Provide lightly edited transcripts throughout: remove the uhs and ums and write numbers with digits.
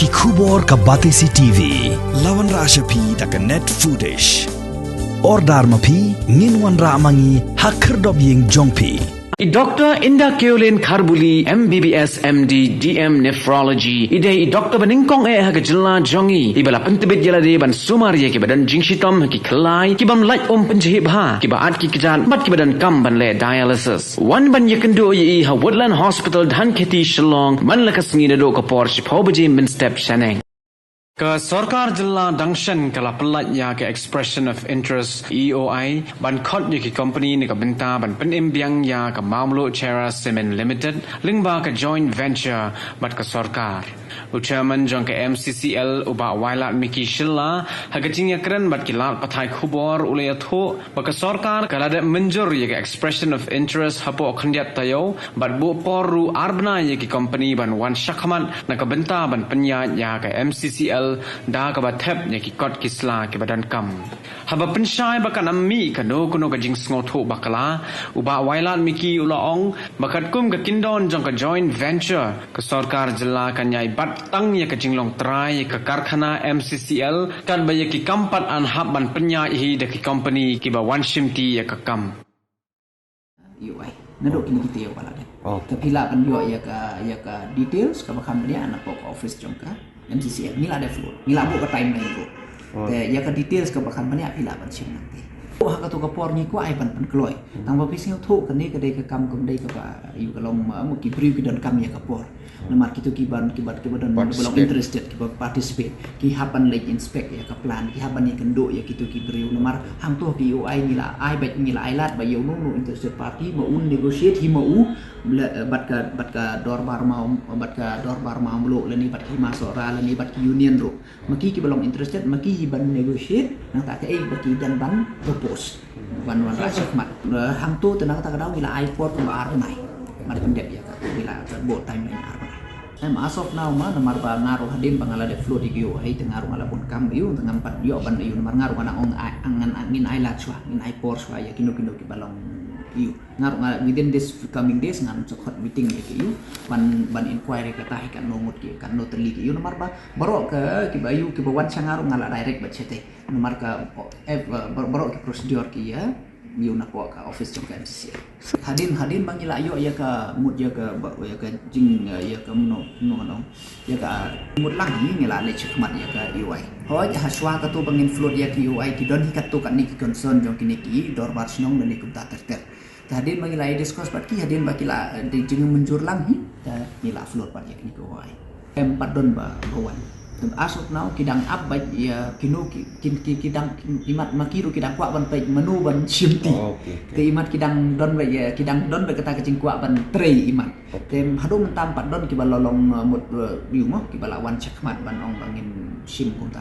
ki khubor ka Batesi TV lawan ra ashapi tak net footage ordar mapi nginwan ra amangi hakhir dob yeng jongpi Dr. Indah Keolin Kharbuli MBBS MD DM Nephrology idai Dr. Baningkong haga jela jongi ibala pentebit jela de ban sumaria ki badan jingshitom ki khlai ki bam light penjahit bha ki baat ki kijan bat ki badan kam ban le dialysis wan ban yakendo yi ha Woodland Hospital dhan kheti Shillong man lakas ngi do ka por shipho baje min step shaneng Ke Sarkar Jilla Dangshan kala pelat ya ke expression of interest EOI ban khot ki company ni ka benta ban penim biang ya ka Mamlo Chera Cement Limited lingba ka joint venture bat ka Sarkar Chairman jong ke MCCL uba wailat Miki Shilla hagajing ya keren bat kilat pathai khubor ulay atho ba ka Sarkar kala de menjur ya ke expression of interest hapo khandiat tayo bat bu poru arbna ya ki company ban wan shakhaman na ka benta ban penya ya ke MCCL da ka bathep nya ki kot kisla ki badan kam haba penshai bakan ammi kano kuno ka jing sngoto bakala uba wailan miki ulaong bakat kum ka kindon jong ka joint venture ka Sarkar jilla kanyai bat tang ya ka jinglong trai ka karkhana MCCL kan baya ki kampat an habban penya hi de ki company ki ba wanshimti ya ka kam UI nadok kini kita ya pala de tapi la kan yo ya ka details ka bakam dia anak pok office jong ka MCCL ni lah ada flow ni lah buat timeline tu ya ke details ke bahkan banyak pila ban sim nanti hak tu ke por ni ku ai ban kloi tang ba pising thu kan ni ke dei ke kam ke dei ke ba yu ke long mu ki brief ke dan kam ya ke por namar kitu ki ban dan belum interested ki participate ki hapan like inspect ya ke plan ki hapan ni kendo ya kitu ki brief namar hang tu ki UI ni lah ai ba ni lah ai lat ba yo no interested party mau negotiate hi mau bat ka dorbar mau lo leni bat ki masora leni bat ki union ro maki ki belum interested maki ban negotiate nang tak ke bat ki dan ban propose ban rajak mat hang tu tenang tak kadau bila ai port ba ar nai mar pendep ya ka bila bo timeline ar as of now ma namar ba ngaruh hadin bangala de flow di yo ai tengaruh ngala pun kam yu tengam pat yo ban yu namar ngaruh ana ong angan angin ai lat swa in ai por swa ya kino ki balong yu ngaruh within this coming days ngan hot meeting ki yu ban inquiry ka tahi kan nongut ki kan no terli ki yu namar ba baro ke ki bayu ki bawan sangaruh ngala direct ba chete namar ka baro ki prosedur ki ya yu na ko ka office jong ka MCC hadin bangila yo ya ka mut ya ka jing ya ka no ya ka mut lang ni la le chikmat ya ka UI ho ya haswa ka tu bangin float ya ki UI ki don hikat tu kan ni ki concern jong kini ki dor bar snong le ku ta ter hadin bangila discuss pat ki hadin bakila de jing menjur lang hi ta ni la float pat ya ki UI empat don ba bawan as of now kidang up ba ya kino kidang imat makiru kidang kwa ban pej menu ban simti te imat kidang don ba ya kidang don ba kata kecing kwa ban trei imat tem hadu mentam pat don ki balolong mut yu mo ki balawan chakmat ban ong bangin sim kunta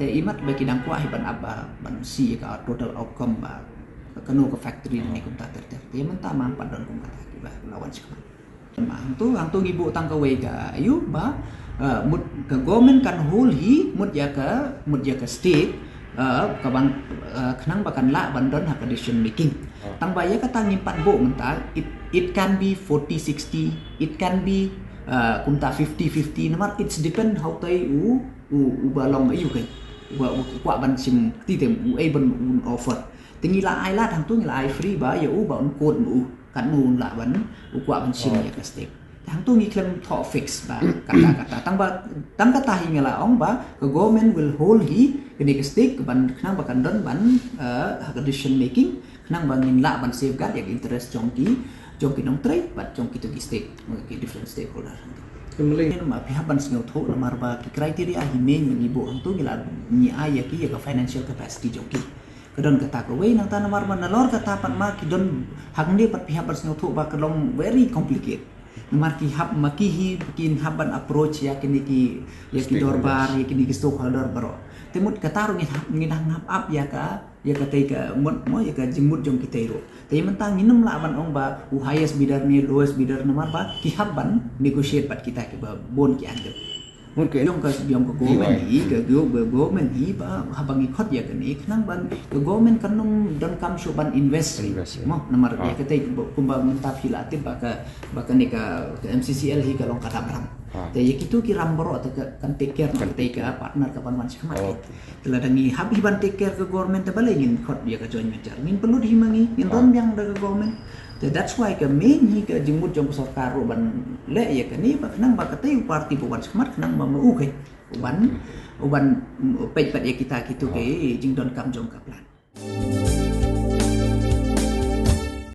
te imat ba kidang kwa ban abba ban si ka total outcome ba kanu ke factory ni kunta ter te mentam pat don kun kata ki ba lawan chakmat hang tu ngibu tang ka we ka ayu ba mut ke government kan whole hi mut ya ke state ka ban khnang bakan la ban don hak decision making tang ba ya kata ngimpat bo mental it can be 40-60 it can be kunta 50-50 namar it's depend how tai u balong ayu kai wa ban sim ti tem u ai ban offer tingila ai la thang tu ngila ai free ba ya u ba on code u kan nu la ban u kwa ban sim ya ke state hang tu ngi klem tho fix ba kata tang kata hingala ong ba ke government will hold hi kini ke stick ban khnang bakan don ban decision making khnang bangin la ban safeguard ya interest jongki nong trade bat jongki to stake ki different stakeholder kemudian ma pihak ban singau tho namar ba ki criteria hi men ngi bo hang tu ngila ni aya ki ya financial capacity jongki kedon kata ko we nang tanamar ban lor kata pan ma ki don hang ni pat pihak ban singau tho ba kelong very complicated marki hab makihi bikin haban approach ya kini ki dorbar ya kini ki stakeholder baro temut katarung ngin hang up ya ka tei ka mut mo ya ka jimut jong kitero tei mentang nginum la ban ong ba highest bidder ni lowest bidder namar ba ki haban negotiate pat kita ki ba bon ki anggap mungkin Yung ka government ke government ba habang ikot ya kani kenang ban ke government kanung don kam so ban invest mo namar ya kete kumba mentap hilatin baka ni ka MCCL hi ka long kata barang te ya kitu ki ramboro atau kan take care kan take partner ka pan man sikmat telah dangi habi ban take care ke government te bale ngin khot ya ka join venture ngin perlu dihimangi ngin ron yang da ke government. That's why ke main hi ke jengmut jong sarkar ban le ya kani ba kenang ba kate parti puban sikmat kenang ba mau ke uban pet ya kita gitu ke jing don kam jong kaplan.